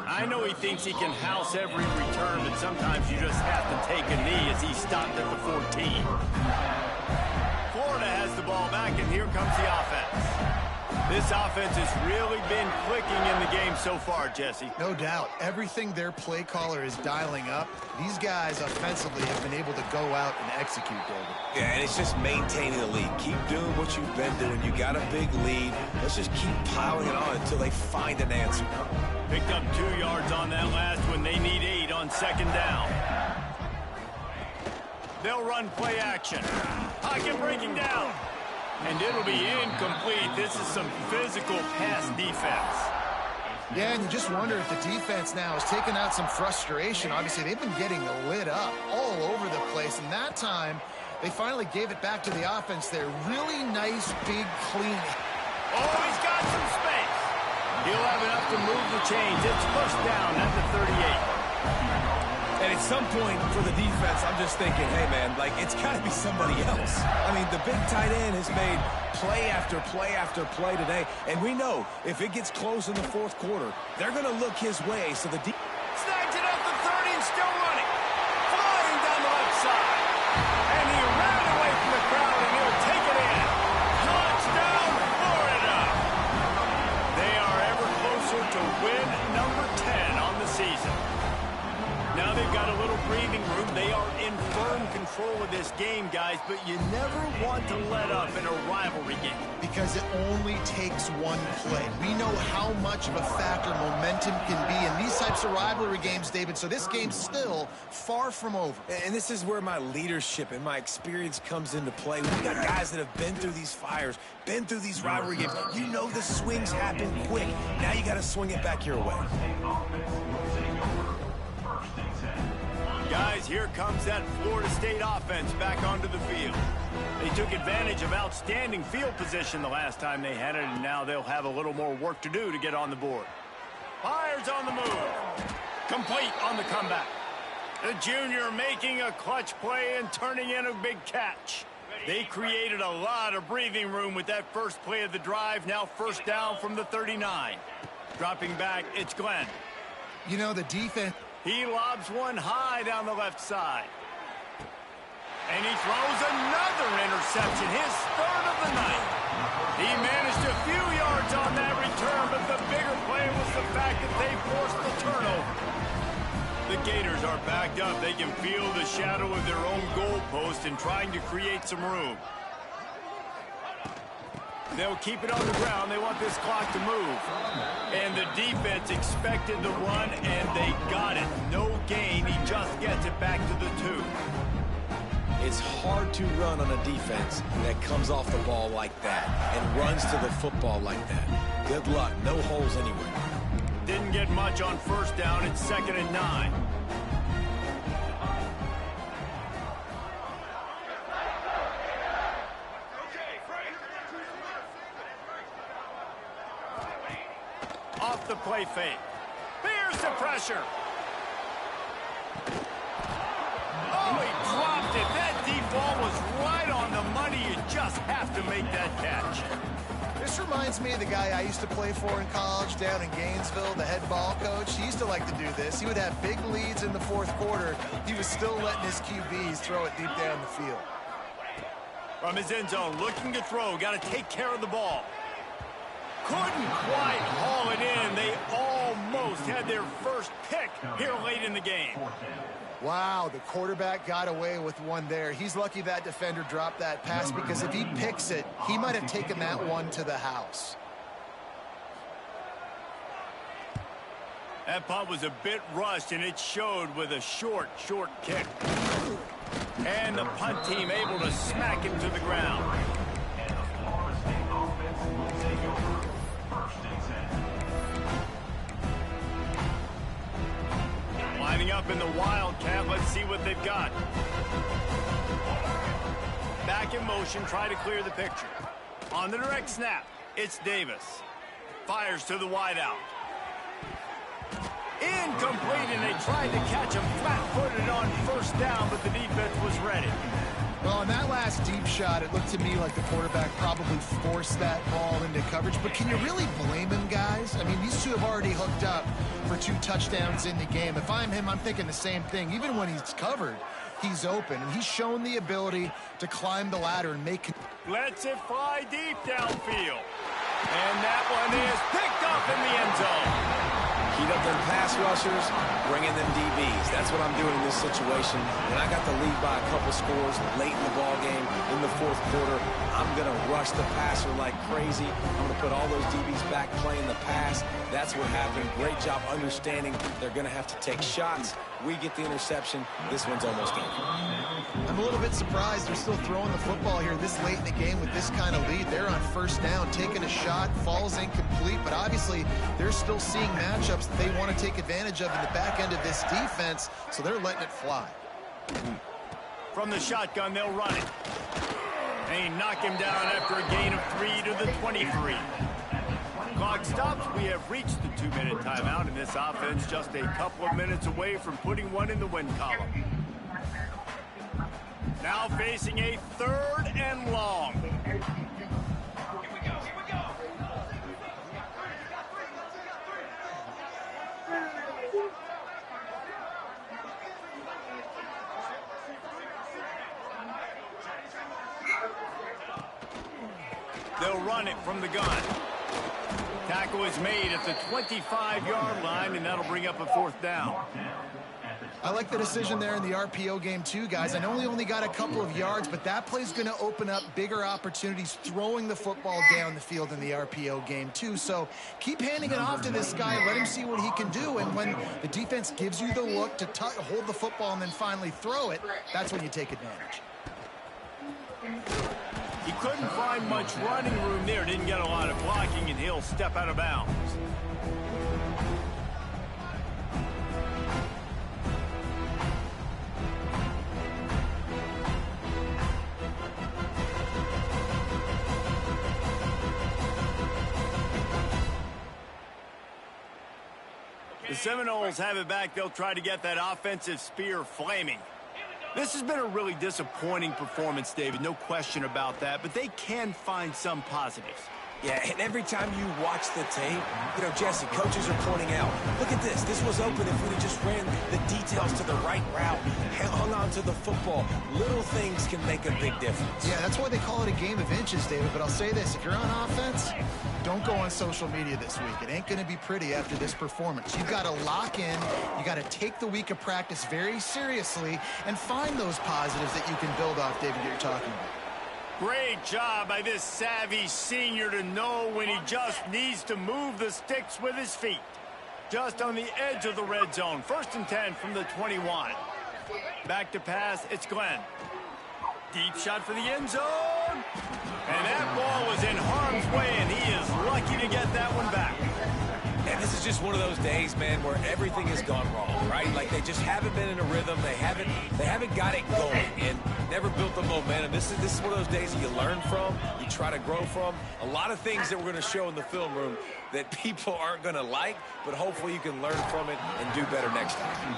I know he thinks he can house every return, but sometimes you just have to take a knee as he stopped at the 14. Florida has the ball back, and here comes the offense. This offense has really been clicking in the game so far, Jesse. No doubt. Everything their play caller is dialing up, these guys offensively have been able to go out and execute, David. Yeah, and it's just maintaining the lead. Keep doing what you've been doing. You got a big lead. Let's just keep piling it on until they find an answer. Picked up 2 yards on that last one. They need 8 on second down. They'll run play action. Pocket breaking down. And it'll be incomplete. This is some physical pass defense. Yeah, and you just wonder if the defense now has taken out some frustration. Obviously, they've been getting lit up all over the place. And that time, they finally gave it back to the offense there. Really nice, big, clean. Oh, he's got some space. He'll have enough to move the chains. It's first down at the 38. And at some point for the defense, I'm just thinking, hey, man, like, it's got to be somebody else. I mean, the big tight end has made play after play after play today. And we know if it gets close in the fourth quarter, they're going to look his way. So the snags it at the 30 and still running. Flying down the left side. And he ran away from the crowd, and he'll take it in. Touchdown, Florida. They are ever closer to win number 10 on the season. Now they've got a little breathing room. They are in firm control of this game, guys, but you never want to let up in a rivalry game. Because it only takes one play. We know how much of a factor momentum can be in these types of rivalry games, David, so this game's still far from over. And this is where my leadership and my experience comes into play. We got guys that have been through these fires, been through these rivalry games. You know the swings happen quick. Now you got to swing it back your way. Guys, here comes that Florida State offense back onto the field. They took advantage of outstanding field position the last time they had it, and now they'll have a little more work to do to get on the board. Fires on the move. Complete on the comeback. The junior making a clutch play and turning in a big catch. They created a lot of breathing room with that first play of the drive. Now first down from the 39. Dropping back, it's Glenn. You know, the defense... He lobs one high down the left side. And he throws another interception, his third of the night. He managed a few yards on that return, but the bigger play was the fact that they forced the turnover. The Gators are backed up. They can feel the shadow of their own goalpost and trying to create some room. They'll keep it on the ground. They want this clock to move. And the defense expected the run, and they got it. No gain. He just gets it back to the 2. It's hard to run on a defense that comes off the ball like that and runs to the football like that. Good luck. No holes anywhere. Didn't get much on first down. It's 2nd and 9. Off the play fake. Here's the pressure. ball was right on the money. You just have to make that catch. This reminds me of the guy I used to play for in college down in Gainesville, the head ball coach. He used to like to do this. He would have big leads in the fourth quarter. He was still letting his QBs throw it deep down the field. From his end zone, looking to throw. Got to take care of the ball. Couldn't quite haul it in. They almost had their first pick here late in the game. Wow, the quarterback got away with one there. He's lucky that defender dropped that pass, because if he picks it, he might have taken that one to the house. That punt was a bit rushed, and it showed with a short kick. And the punt team able to smack him to the ground. Lining up in the Wildcat. Let's see what they've got. Back in motion, try to clear the picture. On the direct snap, it's Davis. Fires to the wideout. Incomplete, and they tried to catch him flat-footed on first down, but the defense was ready. Well, on that last deep shot, it looked to me like the quarterback probably forced that ball into coverage. But can you really blame him, guys? I mean, these two have already hooked up for 2 touchdowns in the game. If I'm him, I'm thinking the same thing. Even when he's covered, he's open. And he's shown the ability to climb the ladder and make... Lets it fly deep downfield. And that one is picked up in the end zone. Heat up them pass rushers, bring in them DBs. That's what I'm doing in this situation. When I got the lead by a couple scores late in the ball game, in the fourth quarter, I'm going to rush the passer like crazy. I'm going to put all those DBs back playing the pass. That's what happened. Great job understanding they're going to have to take shots. We get the interception. This one's almost over. I'm a little bit surprised they're still throwing the football here this late in the game with this kind of lead. They're on first down, taking a shot, falls incomplete, but obviously they're still seeing matchups that they want to take advantage of in the back end of this defense, so they're letting it fly. From the shotgun, they'll run it. They knock him down after a gain of 3 to the 23. Clock stops. We have reached the 2-minute timeout, and this offense just a couple of minutes away from putting one in the win column. Now facing a 3rd and long. They'll run it from the gun. Tackle is made at the 25-yard line, and that'll bring up a 4th down. I like the decision there in the RPO game too, guys. I know he only got a couple of yards, but that play's going to open up bigger opportunities throwing the football down the field in the RPO game too. So keep handing it off to this guy. Let him see what he can do. And when the defense gives you the look to hold the football and then finally throw it, that's when you take advantage. He couldn't find much running room there. Didn't get a lot of blocking, and he'll step out of bounds. The Seminoles have it back. They'll try to get that offensive spear flaming. This has been a really disappointing performance, David. No question about that, but they can find some positives. Yeah, and every time you watch the tape, you know, Jesse, coaches are pointing out, look at this. This was open if we'd have just ran the details to the right route, hung on to the football. Little things can make a big difference. Yeah, that's why they call it a game of inches, David. But I'll say this, if you're on offense, don't go on social media this week. It ain't going to be pretty after this performance. You've got to lock in. You got to take the week of practice very seriously and find those positives that you can build off, David, that you're talking about. Great job by this savvy senior to know when he just needs to move the sticks with his feet. Just on the edge of the red zone. 1st and 10 from the 21. Back to pass, it's Glenn. Deep shot for the end zone. And that ball was in harm's way, and he is lucky to get that one back. And this is just one of those days, man, where everything has gone wrong, right? Like they just haven't been in a rhythm. They haven't got it going and never built the momentum. This is one of those days that you learn from, you try to grow from. A lot of things that we're going to show in the film room that people aren't going to like, but hopefully you can learn from it and do better next time.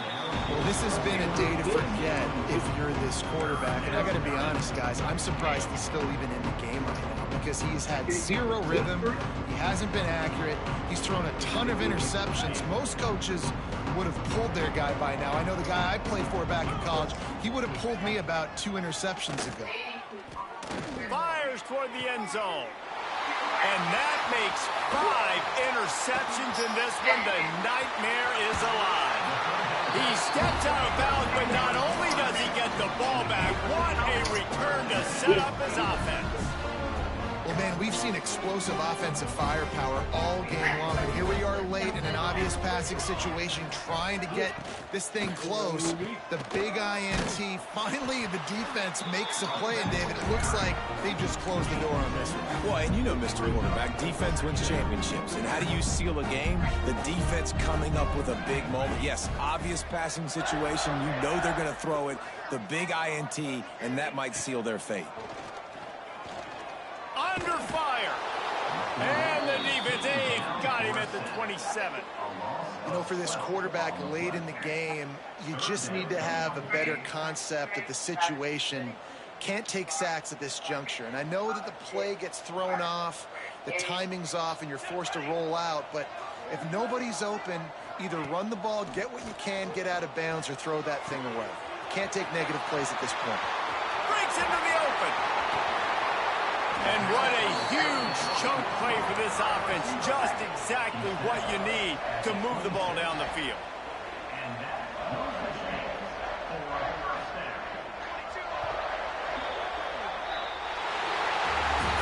Well, this has been a day to forget if you're this quarterback. And I got to be honest, guys, I'm surprised he's still even in the game right now because he's had zero rhythm. He hasn't been accurate. He's thrown a ton of interceptions. Most coaches would have pulled their guy by now. I know the guy I played for back in college, he would have pulled me about 2 interceptions ago. Fires toward the end zone. And that makes 5 interceptions in this one. The nightmare is alive. He steps out of bounds, but not only does he get the ball back, what a return to set up his offense. Well, man, we've seen explosive offensive firepower all game long, and here we are late in an obvious passing situation trying to get this thing close. The big INT, finally the defense makes a play, and David, it looks like they just closed the door on this one. Well, and you know, Mr. Quarterback, defense wins championships. And how do you seal a game? The defense coming up with a big moment. Yes, obvious passing situation. You know they're going to throw it. The big INT, and that might seal their fate. Under fire. And the defense, got him at the 27. You know, for this quarterback late in the game, you just need to have a better concept of the situation. Can't take sacks at this juncture. And I know that the play gets thrown off, the timing's off, and you're forced to roll out. But if nobody's open, either run the ball, get what you can, get out of bounds, or throw that thing away. Can't take negative plays at this point. Breaks into the open. And what a huge chunk play for this offense. Just exactly what you need to move the ball down the field.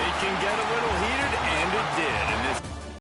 It can get a little heated, and it did in this